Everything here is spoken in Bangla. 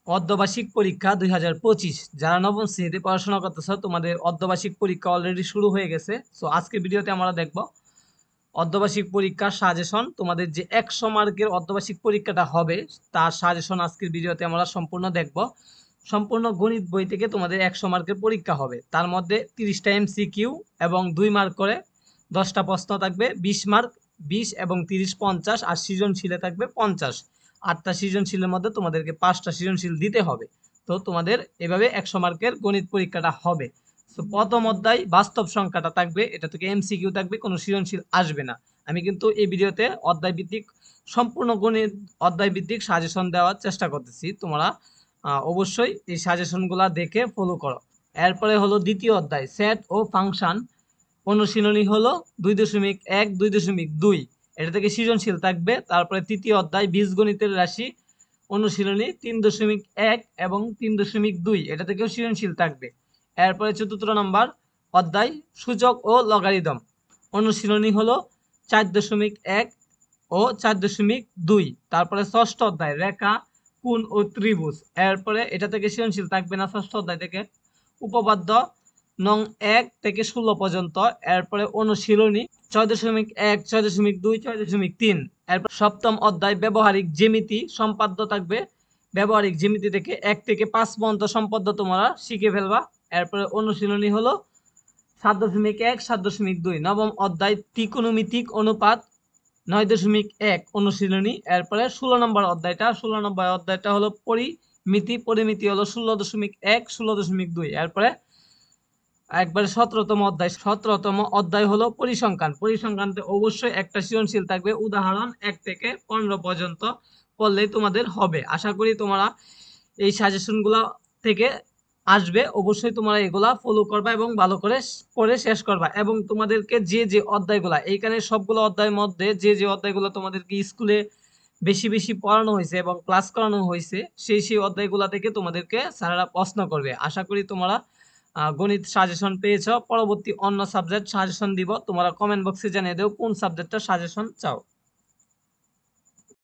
অর্ধবার্ষিক পরীক্ষা 2025 যারা নবম শ্রেণীতে পড়াশোনা করতেছ তোমাদের অর্ধবার্ষিক পরীক্ষা অলরেডি শুরু হয়ে গেছে। সো আজকের ভিডিওতে আমরা দেখব অর্ধবার্ষিক পরীক্ষার সাজেশন। তোমাদের যে 100 মার্কের অর্ধবার্ষিক পরীক্ষাটা হবে তার সাজেশন আজকের ভিডিওতে আমরা সম্পূর্ণ দেখব। সম্পূর্ণ গণিত বই থেকে তোমাদের 100 মার্কের পরীক্ষা হবে, তার মধ্যে 30টা এমসিকিউ এবং 2 মার্ক করে 10টা প্রশ্ন থাকবে, 20 মার্ক, 20 এবং 30 50, আর সৃজনশীলে থাকবে 50। 8টা সৃজনশীলের মধ্যে তোমাদেরকে 5টা সৃজনশীল দিতে হবে। তো তোমাদের এভাবে 100 মার্কের গণিত পরীক্ষাটা হবে। তো প্রথম অধ্যায় বাস্তব সংখ্যাটা থাকবে, এটা থেকে এমসিকিউ থাকবে, কোনো সৃজনশীল আসবে না। আমি কিন্তু এই ভিডিওতে অধ্যায় ভিত্তিক সম্পূর্ণ গণিত অধ্যায় ভিত্তিক সাজেশন দেওয়ার চেষ্টা করতেছি। তোমরা অবশ্যই এই সাজেশনগুলো দেখে ফলো করো। এরপরে হলো দ্বিতীয় অধ্যায় সেট ও ফাংশন। অনুশীলনী হলো 2.1 2.2, এটা থেকে সৃজনশীল থাকবে। তারপরে তৃতীয় অধ্যায় বীজগণিতের রাশি অনুশীলনী 3.1 এবং 3.2, এটা থেকেও সৃজনশীল থাকবে। এরপরে চতুর্থ নম্বর অধ্যায় সূচক ও লগারিদম। অনুশীলনী হলো 4.1 ও 4.2। তারপরে ষষ্ঠ অধ্যায় রেখা, কোণ ও ত্রিভুজ। এরপরে এটা থেকে সৃজনশীল থাকবে না ষষ্ঠ অধ্যায় থেকে। উপপাদ্য নং 1 থেকে 16 পর্যন্ত। এরপরে অনুশীলনী 6.1 6.2 6.3। এরপর সপ্তম অধ্যায় ব্যবহারিক জ্যামিতি সম্পাদ্য থাকবে। ব্যবহারিক জ্যামিতি থেকে 1 থেকে 5 পর্যন্ত সম্পাদ্য তোমরা শিখে ফেলবা। এরপরে অনুশীলনী হলো 7.1 7.2। নবম অধ্যায় ত্রিকোণমিতিক অনুপাত 9.1 অনুশীলনী। এরপরে 16 নম্বর অধ্যায়টা হলো পরিমিতি। পরিমিতি হলো 16.1 16.2। এরপরে একবারে 17তম অধ্যায় হলো পরিসংখ্যান। পরিসংখ্যানতে অবশ্যই একটা সৃজনশীল থাকবে, উদাহরণ 1 থেকে 15 পর্যন্ত পড়লেই তোমাদের হবে। আশা করি তোমরা এই সাজেশনগুলো থেকে আসবে। অবশ্যই তোমরা এগুলা ফলো করবা এবং ভালো করে পড়ে শেষ করবা। এবং তোমাদেরকে যে যে অধ্যায়গুলা এইখানে সবগুলো অধ্যায়ের মধ্যে যে যে অধ্যায়গুলো তোমাদেরকে স্কুলে বেশি বেশি পড়ানো হয়েছে এবং ক্লাস করানো হয়েছে সেই অধ্যায়গুলা থেকে তোমাদেরকে স্যারেরা প্রশ্ন করবে। আশা করি তোমরা গণিত সাজেশন পেয়েছ। পরবর্তী অন্য সাবজেক্ট সাজেশন দিব, তোমরা কমেন্ট বক্সে জানিয়ে দেও কোন সাবজেক্টটা সাজেশন চাও।